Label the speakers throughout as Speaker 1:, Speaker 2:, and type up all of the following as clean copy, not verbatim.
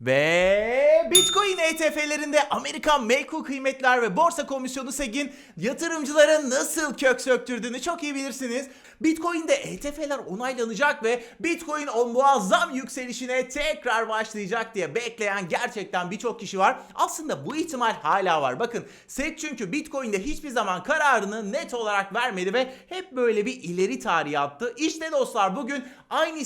Speaker 1: Ve Bitcoin ETF'lerinde Amerikan Menkul Kıymetler ve Borsa Komisyonu SEC'in yatırımcılara nasıl kök söktürdüğünü çok iyi bilirsiniz. Bitcoin'de ETF'ler onaylanacak ve Bitcoin o muazzam yükselişine tekrar başlayacak diye bekleyen gerçekten birçok kişi var. Aslında bu ihtimal hala var. Bakın SEC çünkü Bitcoin'de hiçbir zaman kararını net olarak vermedi ve hep böyle bir ileri tarih attı. İşte dostlar bugün aynı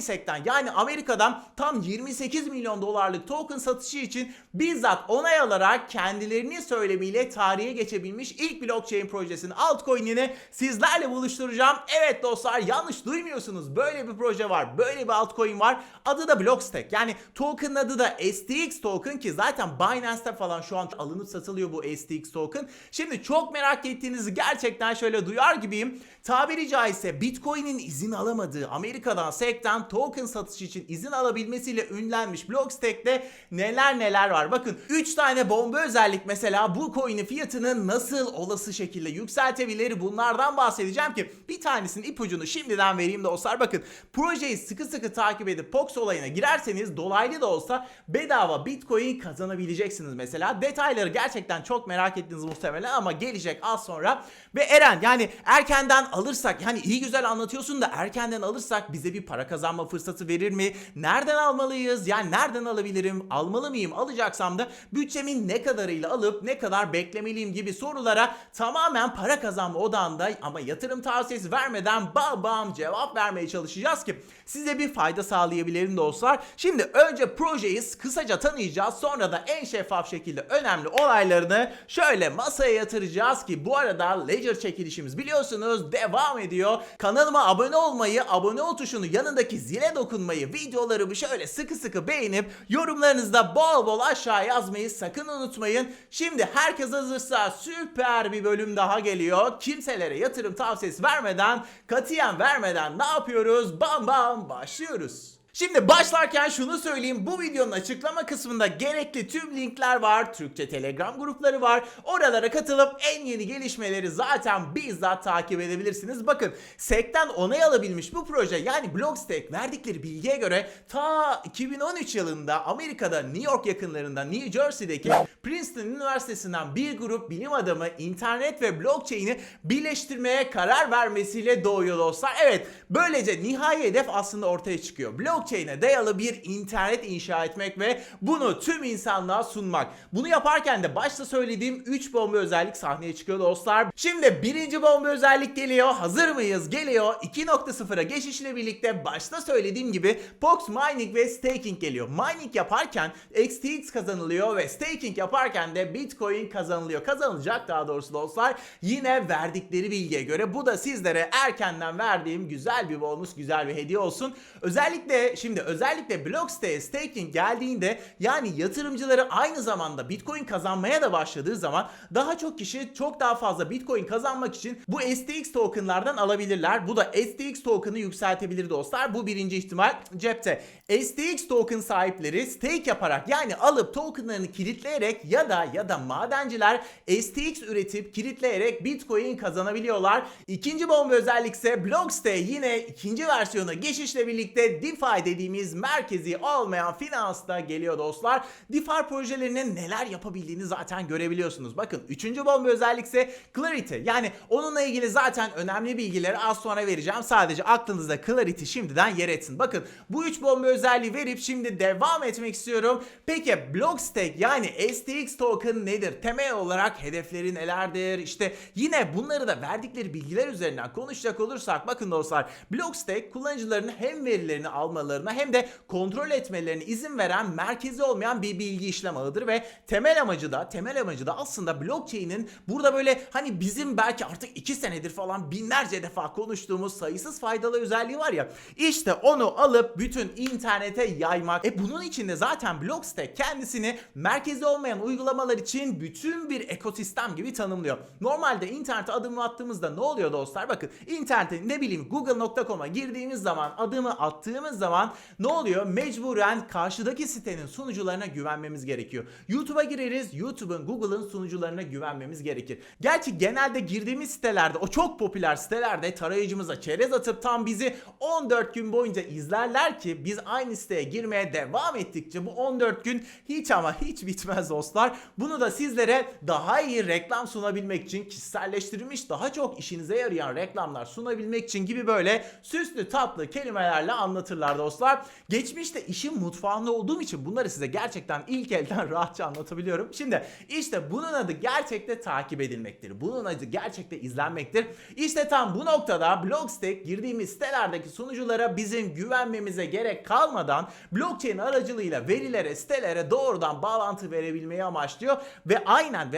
Speaker 1: SEC'ten yani Amerika'dan tam 28 milyon dolarlık token satışı için bizzat onay alarak kendilerinin söylemiyle tarihe geçebilmiş ilk blockchain projesinin altcoin'ini sizlerle buluşturacağım. Evet dostlar, yanlış duymuyorsunuz. Böyle bir proje var. Böyle bir altcoin var. Adı da Blockstack. Yani token'ın adı da STX token ki zaten Binance'te falan şu an alınıp satılıyor bu STX token. Şimdi çok merak ettiğinizi gerçekten şöyle duyar gibiyim. Tabiri caizse Bitcoin'in izin alamadığı Amerika'dan SEC'ten token satışı için izin alabilmesiyle ünlenmiş Blockstack'te neler var. Bakın 3 tane bomba özellik mesela bu coin'in fiyatını nasıl olası şekilde yükseltebilir, bunlardan bahsedeceğim ki bir tanesinin ipucunu şimdiden vereyim dostlar. Bakın projeyi sıkı takip edip POX olayına girerseniz dolaylı da olsa bedava Bitcoin kazanabileceksiniz mesela. Detayları gerçekten çok merak ettiniz muhtemelen ama gelecek az sonra. Ve Eren, yani erkenden alırsak, hani iyi güzel anlatıyorsun da erkenden alırsak bize bir para kazanma fırsatı verir mi? Nereden almalıyız? Yani nereden alabilirim? Almalı mıyım? Alacaksam da bütçemin ne kadarıyla alıp ne kadar beklemeliyim gibi sorulara tamamen para kazanma odağında ama yatırım tavsiyesi vermeden bam cevap vermeye çalışacağız ki size bir fayda sağlayabilirim dostlar. Şimdi önce projeyi kısaca tanıyacağız. Sonra da en şeffaf şekilde önemli olaylarını şöyle masaya yatıracağız ki bu arada Ledger çekilişimiz biliyorsunuz devam ediyor. Kanalıma abone olmayı, abone ol tuşunu yanındaki zile dokunmayı, videolarımı şöyle sıkı beğenip yorumlarınızda bol aşağı yazmayı sakın unutmayın. Şimdi herkes hazırsa süper bir bölüm daha geliyor. Kimselere yatırım tavsiyesi vermeden, katiyen vermeden ne yapıyoruz? Bam başlıyoruz. Şimdi başlarken şunu söyleyeyim. Bu videonun açıklama kısmında gerekli tüm linkler var. Türkçe Telegram grupları var. Oralara katılıp en yeni gelişmeleri zaten bizzat takip edebilirsiniz. Bakın SEC'ten onay alabilmiş bu proje, yani Blockstack, verdikleri bilgiye göre ta 2013 yılında Amerika'da New York yakınlarında New Jersey'deki Princeton Üniversitesi'nden bir grup bilim adamı internet ve blockchain'i birleştirmeye karar vermesiyle doğuyor dostlar. Evet, böylece nihai hedef aslında ortaya çıkıyor. Blockchain'e dayalı bir internet inşa etmek ve bunu tüm insanlığa sunmak. Bunu yaparken de başta söylediğim 3 bomba özellik sahneye çıkıyor dostlar. Şimdi birinci bomba özellik geliyor. Hazır mıyız? Geliyor. 2.0'a geçişle birlikte başta söylediğim gibi POX mining ve staking geliyor. Mining yaparken XTX kazanılıyor ve staking yaparken de Bitcoin kazanılıyor. Kazanılacak daha doğrusu dostlar. Yine verdikleri bilgiye göre bu da sizlere erkenden verdiğim güzel bir bonus, güzel bir hediye olsun. Özellikle Blockstack'e staking geldiğinde, yani yatırımcıları aynı zamanda Bitcoin kazanmaya da başladığı zaman daha çok kişi çok daha fazla Bitcoin kazanmak için bu STX tokenlardan alabilirler. Bu da STX token'ı yükseltebilir dostlar. Bu birinci ihtimal cepte. STX token sahipleri stake yaparak, yani alıp tokenlarını kilitleyerek ya da madenciler STX üretip kilitleyerek Bitcoin kazanabiliyorlar. İkinci bomba özellik ise Blockstack yine ikinci versiyona geçişle birlikte DeFi dediğimiz merkezi olmayan finansta geliyor dostlar. DeFi projelerinin neler yapabildiğini zaten görebiliyorsunuz. Bakın üçüncü bomba özellik ise Clarity. Yani onunla ilgili zaten önemli bilgileri az sonra vereceğim. Sadece aklınızda Clarity şimdiden yer etsin. Bakın bu üç bomba özelliği verip şimdi devam etmek istiyorum. Peki Blockstack yani STX token nedir? Temel olarak hedefleri nelerdir? İşte yine bunları da verdikleri bilgiler üzerinden konuşacak olursak bakın dostlar, Blockstack kullanıcıların hem verilerini almalarına hem de kontrol etmelerine izin veren merkezi olmayan bir bilgi işlem ağıdır ve temel amacı da aslında blockchain'in burada böyle hani bizim belki artık 2 senedir falan binlerce defa konuştuğumuz sayısız faydalı özelliği var ya, işte onu alıp bütün internete yaymak. Bunun için de zaten Blockstack kendisini merkezi olmayan uygulamalar için bütün bir ekosistem gibi tanımlıyor. Normalde internete adımı attığımızda ne oluyor dostlar? Bakın internete ne bileyim Google.com'a girdiğimiz zaman, adımı attığımız zaman zaman ne oluyor? Mecburen karşıdaki sitenin sunucularına güvenmemiz gerekiyor. YouTube'a gireriz, YouTube'un, Google'ın sunucularına güvenmemiz gerekir. Gerçi genelde girdiğimiz sitelerde, o çok popüler sitelerde tarayıcımıza çerez atıp tam bizi 14 gün boyunca izlerler ki biz aynı siteye girmeye devam ettikçe bu 14 gün hiç ama hiç bitmez dostlar. Bunu da sizlere daha iyi reklam sunabilmek için, kişiselleştirilmiş daha çok işinize yarayan reklamlar sunabilmek için gibi böyle süslü tatlı kelimelerle anlatırlar dostlar. Geçmişte işin mutfağında olduğum için bunları size gerçekten ilk elden rahatça anlatabiliyorum. Şimdi işte bunun adı gerçekte takip edilmektir. Bunun adı gerçekte izlenmektir. İşte tam bu noktada Blockstack girdiğimiz sitelerdeki sunuculara bizim güvenmemize gerek kalmadan blockchain aracılığıyla verilere, sitelere doğrudan bağlantı verebilmeyi amaçlıyor ve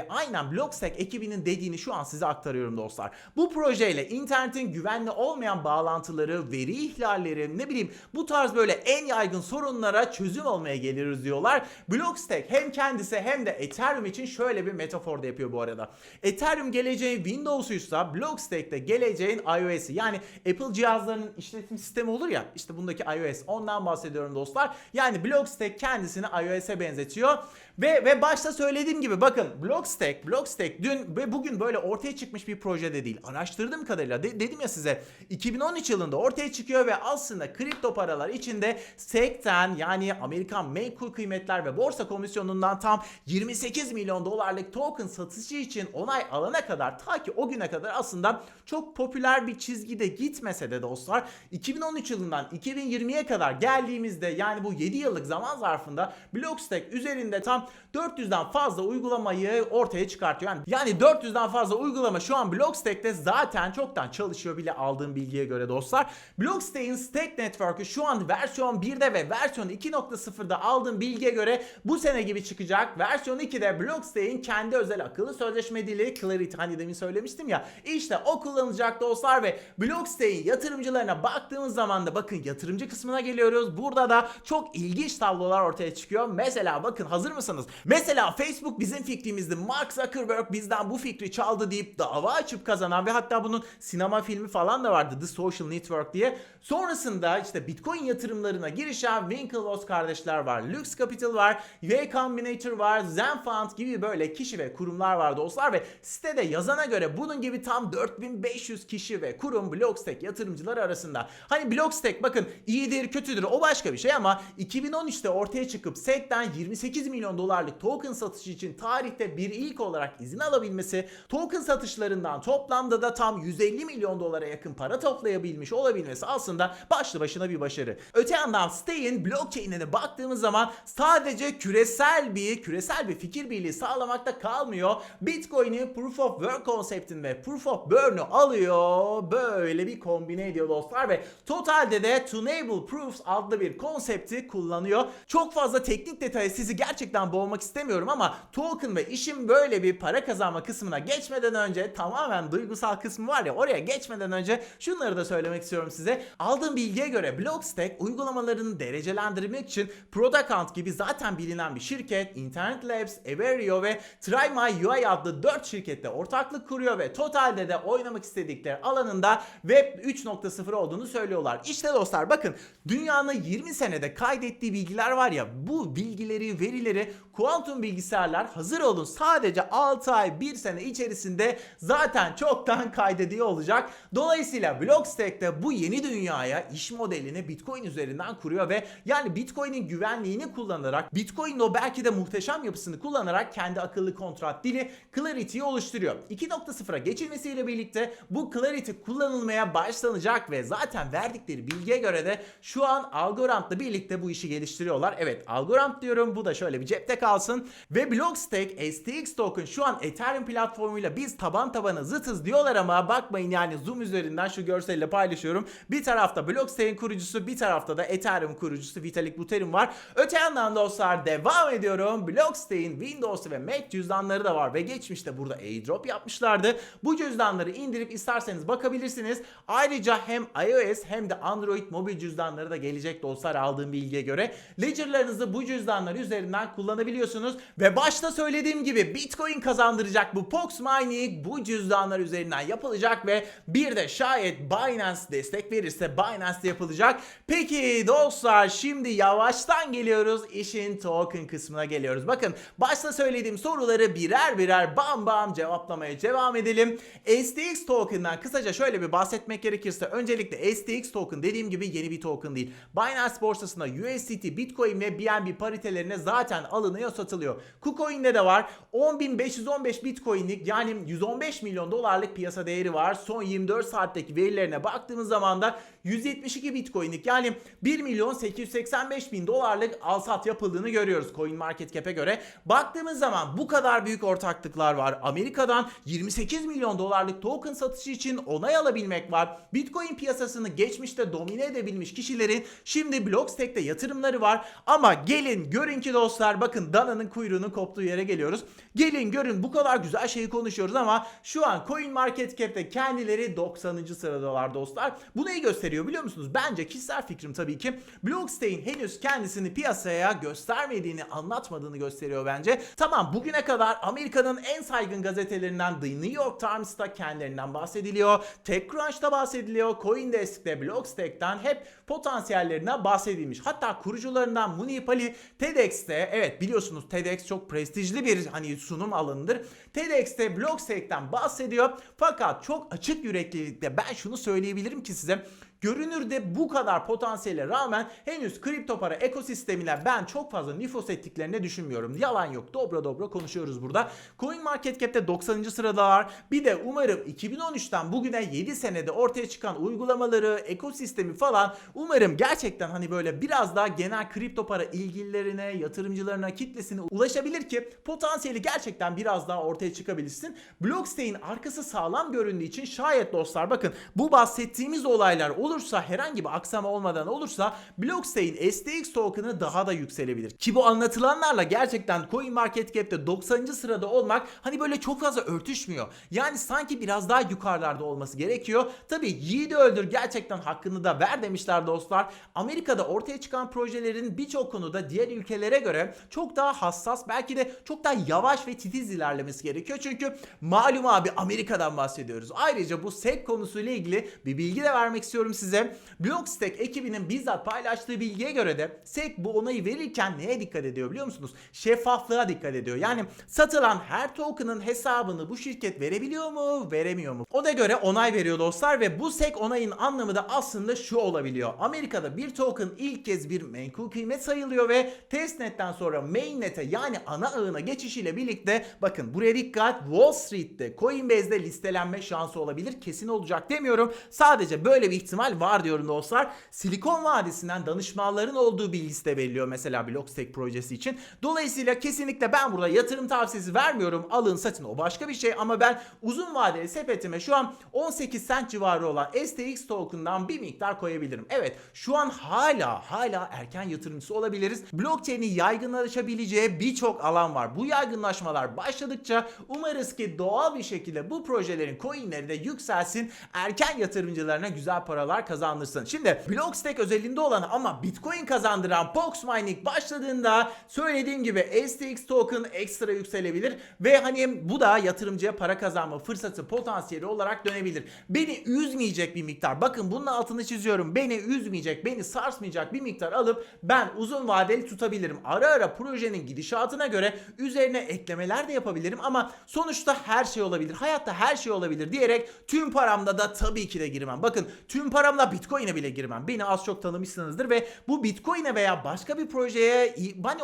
Speaker 1: aynen Blockstack ekibinin dediğini şu an size aktarıyorum dostlar. Bu projeyle internetin güvenli olmayan bağlantıları, veri ihlalleri, ne bileyim bu tarz böyle en yaygın sorunlara çözüm olmaya geliriz diyorlar. Blockstack hem kendisi hem de Ethereum için şöyle bir metafor da yapıyor bu arada. Ethereum geleceğin Windows'uysa Blockstack de geleceğin iOS'i. Yani Apple cihazlarının işletim sistemi olur ya, işte bundaki iOS, ondan bahsediyorum dostlar. Yani Blockstack kendisini iOS'e benzetiyor. Ve başta söylediğim gibi bakın Blockstack dün ve bugün böyle ortaya çıkmış bir proje de değil. Araştırdığım kadarıyla dedim ya size 2013 yılında ortaya çıkıyor ve aslında kripto paralar içinde SEC'ten yani Amerikan Menkul Kıymetler ve Borsa Komisyonu'ndan tam 28 milyon dolarlık token satışı için onay alana kadar, ta ki o güne kadar aslında çok popüler bir çizgide gitmese de dostlar 2013 yılından 2020'ye kadar geldiğimizde yani bu 7 yıllık zaman zarfında Blockstack üzerinde tam 400'den fazla uygulamayı ortaya çıkartıyor. Yani 400'den fazla uygulama şu an Blockstack'te zaten çoktan çalışıyor bile aldığım bilgiye göre dostlar. Blockstack'in Stack Network'ü şu an versiyon 1'de ve versiyon 2.0'da aldığım bilgiye göre bu sene gibi çıkacak. Versiyon 2'de Blockstack'in kendi özel akıllı sözleşme dili Clarity, hani demin söylemiştim ya, işte o kullanılacak dostlar ve Blockstack'in yatırımcılarına baktığımız zaman da bakın yatırımcı kısmına geliyoruz. Burada da çok ilginç tablolar ortaya çıkıyor. Mesela bakın, hazır mısınız? Mesela Facebook bizim fikrimizdi, Mark Zuckerberg bizden bu fikri çaldı deyip dava açıp kazanan ve hatta bunun sinema filmi falan da vardı, The Social Network diye. Sonrasında işte Bitcoin yatırımlarına girişen Winklevoss kardeşler var, Lux Capital var, Y Combinator var, Zenfund gibi böyle kişi ve kurumlar var dostlar ve sitede yazana göre bunun gibi tam 4500 kişi ve kurum Blockstack yatırımcıları arasında. Hani Blockstack bakın iyidir kötüdür o başka bir şey ama 2013'te ortaya çıkıp SEC'ten 28 milyon dolarlık token satışı için tarihte bir ilk olarak izin alabilmesi, token satışlarından toplamda da tam 150 milyon dolara yakın para toplayabilmiş olabilmesi aslında başlı başına bir başarı. Öte yandan Stack'in blockchain'ine baktığımız zaman sadece küresel bir fikir birliği sağlamakta kalmıyor. Bitcoin'i Proof of Work konseptini ve Proof of Burn'u alıyor, böyle bir kombine ediyor dostlar ve totalde de Tunable Proofs adlı bir konsepti kullanıyor. Çok fazla teknik detaya sizi gerçekten boğmak istemiyorum ama token ve işin böyle bir para kazanma kısmına geçmeden önce, tamamen duygusal kısmı var ya, oraya geçmeden önce şunları da söylemek istiyorum size. Aldığım bilgiye göre Blockstack uygulamalarını derecelendirmek için Prodacount gibi zaten bilinen bir şirket, Internet Labs, Everio ve Try My UI adlı 4 şirketle ortaklık kuruyor ve totalde de oynamak istedikleri alanında Web 3.0 olduğunu söylüyorlar. İşte dostlar bakın, dünyanın 20 senede kaydettiği bilgiler var ya, bu bilgileri, verileri kuantum bilgisayarlar, hazır olun, sadece 6 ay 1 sene içerisinde zaten çoktan kaydediyor olacak. Dolayısıyla Blockstack de bu yeni dünyaya iş modelini Bitcoin üzerinden kuruyor ve yani Bitcoin'in güvenliğini kullanarak, Bitcoin'in o belki de muhteşem yapısını kullanarak kendi akıllı kontrat dili Clarity'yi oluşturuyor. 2.0'a geçilmesiyle birlikte bu Clarity kullanılmaya başlanacak ve zaten verdikleri bilgiye göre de şu an Algorand'la birlikte bu işi geliştiriyorlar. Evet, Algorand diyorum, bu da şöyle bir cepte kalsın. Ve Blockstack STX token şu an Ethereum platformuyla biz taban tabana zıtız diyorlar ama bakmayın, yani Zoom üzerinden şu görselle paylaşıyorum. Bir tarafta Blockstack'in kurucusu, bir tarafta da Ethereum kurucusu Vitalik Buterin var. Öte yandan dostlar devam ediyorum. Blockstack'in Windows ve Mac cüzdanları da var ve geçmişte burada airdrop yapmışlardı. Bu cüzdanları indirip isterseniz bakabilirsiniz. Ayrıca hem iOS hem de Android mobil cüzdanları da gelecek dostlar aldığım bilgiye göre. Ledger'larınızı bu cüzdanlar üzerinden kullanabilirsiniz. alabiliyorsunuz. Ve başta söylediğim gibi Bitcoin kazandıracak bu Pox Mining bu cüzdanlar üzerinden yapılacak ve bir de şayet Binance destek verirse Binance'de yapılacak. Peki dostlar, şimdi yavaştan geliyoruz, işin token kısmına geliyoruz. Bakın başta söylediğim soruları birer birer bam bam cevaplamaya devam edelim. STX token'dan kısaca şöyle bir bahsetmek gerekirse, öncelikle STX token dediğim gibi yeni bir token değil. Binance borsasında USDT, Bitcoin ve BNB paritelerine zaten alınıyor, satılıyor. KuCoin'de de var. 10.515 Bitcoin'lik, yani 115 milyon dolarlık piyasa değeri var. Son 24 saatteki verilerine baktığımız zaman da 172 Bitcoin'lik, yani 1 milyon 885 bin dolarlık alsat yapıldığını görüyoruz CoinMarketCap'e göre. Baktığımız zaman bu kadar büyük ortaklıklar var. Amerika'dan 28 milyon dolarlık token satışı için onay alabilmek var. Bitcoin piyasasını geçmişte domine edebilmiş kişilerin şimdi Blockstack'te yatırımları var. Ama gelin görün ki dostlar, bakın dananın kuyruğunun koptuğu yere geliyoruz. Gelin görün, bu kadar güzel şeyi konuşuyoruz ama şu an CoinMarketCap'te kendileri 90. sıradalar dostlar. Bu neyi gösteriyor biliyor musunuz? Bence kişisel fikrim tabii ki, Blockstack'in henüz kendisini piyasaya göstermediğini, anlatmadığını gösteriyor bence. Tamam, bugüne kadar Amerika'nın en saygın gazetelerinden The New York Times'ta kendilerinden bahsediliyor. TechCrunch'ta bahsediliyor. CoinDesk'te, Blockstack'ten hep potansiyellerinden bahsedilmiş. Hatta kurucularından Munib Ali TEDx'te, evet biliyorsunuz TEDx çok prestijli bir sunum alanıdır. TEDx'te Blockstack'ten bahsediyor. Fakat çok açık yüreklilikle ben şunu söyleyebilirim ki size, görünürde bu kadar potansiyele rağmen henüz kripto para ekosistemine ben çok fazla nüfuz ettiklerini düşünmüyorum. Yalan yok. Dobra dobra konuşuyoruz burada. CoinMarketCap'te 90. sıradalar. Bir de umarım 2013'ten bugüne 7 senede ortaya çıkan uygulamaları, ekosistemi falan, umarım gerçekten böyle biraz daha genel kripto para ilgililerine, yatırımcılarına, kitlesine ulaşabilir ki potansiyeli gerçekten biraz daha ortaya çıkabilsin. Blockstack'in arkası sağlam göründüğü için şayet dostlar, bakın bu bahsettiğimiz olaylar olursa, herhangi bir aksama olmadan olursa, Blockstack'in STX token'ı daha da yükselebilir. Ki bu anlatılanlarla gerçekten CoinMarketCap'te 90. sırada olmak böyle çok fazla örtüşmüyor. Yani sanki biraz daha yukarılarda olması gerekiyor. Tabii yiğidi öldür, gerçekten hakkını da ver demişler dostlar. Amerika'da ortaya çıkan projelerin birçok konuda diğer ülkelere göre çok daha hassas, belki de çok daha yavaş ve titiz ilerlemesi gerekiyor. Çünkü malum abi, Amerika'dan bahsediyoruz. Ayrıca bu SEC konusuyla ilgili bir bilgi de vermek istiyorum size. Blockstack ekibinin bizzat paylaştığı bilgiye göre de SEC bu onayı verirken neye dikkat ediyor biliyor musunuz? Şeffaflığa dikkat ediyor. Yani satılan her token'ın hesabını bu şirket verebiliyor mu, veremiyor mu? O da göre onay veriyor dostlar ve bu SEC onayın anlamı da aslında şu olabiliyor. Amerika'da bir token ilk kez bir menkul kıymet sayılıyor ve testnet'ten sonra mainnet'e, yani ana ağına geçişiyle birlikte, bakın buraya dikkat, Wall Street'te, Coinbase'de listelenme şansı olabilir. Kesin olacak demiyorum. Sadece böyle bir ihtimal var diyorum dostlar. Silikon Vadisi'nden danışmanların olduğu bir liste veriliyor mesela Blockstack projesi için. Dolayısıyla kesinlikle ben burada yatırım tavsiyesi vermiyorum. Alın satın, o başka bir şey, ama ben uzun vadeli sepetime şu an 18 cent civarı olan STX token'dan bir miktar koyabilirim. Evet, şu an hala erken yatırımcısı olabiliriz. Blockchain'in yaygınlaşabileceği birçok alan var. Bu yaygınlaşmalar başladıkça umarız ki doğal bir şekilde bu projelerin coinleri de yükselsin. Erken yatırımcılarına güzel paralar kazandırsın. Şimdi Blockstack özelliğinde olan ama Bitcoin kazandıran Pox Mining başladığında söylediğim gibi STX token ekstra yükselebilir ve bu da yatırımcıya para kazanma fırsatı, potansiyeli olarak dönebilir. Beni üzmeyecek bir miktar, bakın bunun altını çiziyorum, beni üzmeyecek, beni sarsmayacak bir miktar alıp ben uzun vadeli tutabilirim. Ara ara projenin gidişatına göre üzerine eklemeler de yapabilirim ama sonuçta her şey olabilir. Hayatta her şey olabilir diyerek tüm paramda da tabii ki de girmem. Bakın tüm paramla Bitcoin'e bile girmem. Beni az çok tanımışsınızdır ve bu Bitcoin'e veya başka bir projeye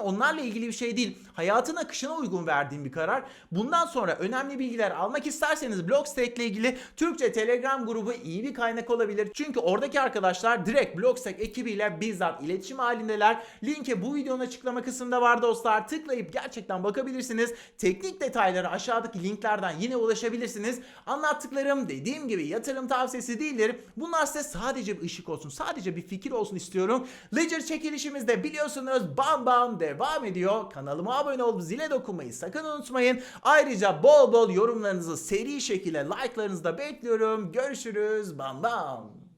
Speaker 1: onlarla ilgili bir şey değil. Hayatın akışına uygun verdiğim bir karar. Bundan sonra önemli bilgiler almak isterseniz Blockstack ile ilgili Türkçe Telegram grubu iyi bir kaynak olabilir. Çünkü oradaki arkadaşlar direkt Blockstack ekibiyle bizzat iletişim halindeler. Linki bu videonun açıklama kısmında var dostlar. Tıklayıp gerçekten bakabilirsiniz. Teknik detayları aşağıdaki linklerden yine ulaşabilirsiniz. Anlattıklarım dediğim gibi yatırım tavsiyesi değildir. Bunlar size sadece bir ışık olsun, sadece bir fikir olsun istiyorum. Ledger çekilişimiz de biliyorsunuz bam bam devam ediyor. Kanalıma abone olup zile dokunmayı sakın unutmayın. Ayrıca bol bol yorumlarınızı seri şekilde like'larınızı da bekliyorum. Görüşürüz, bam bam.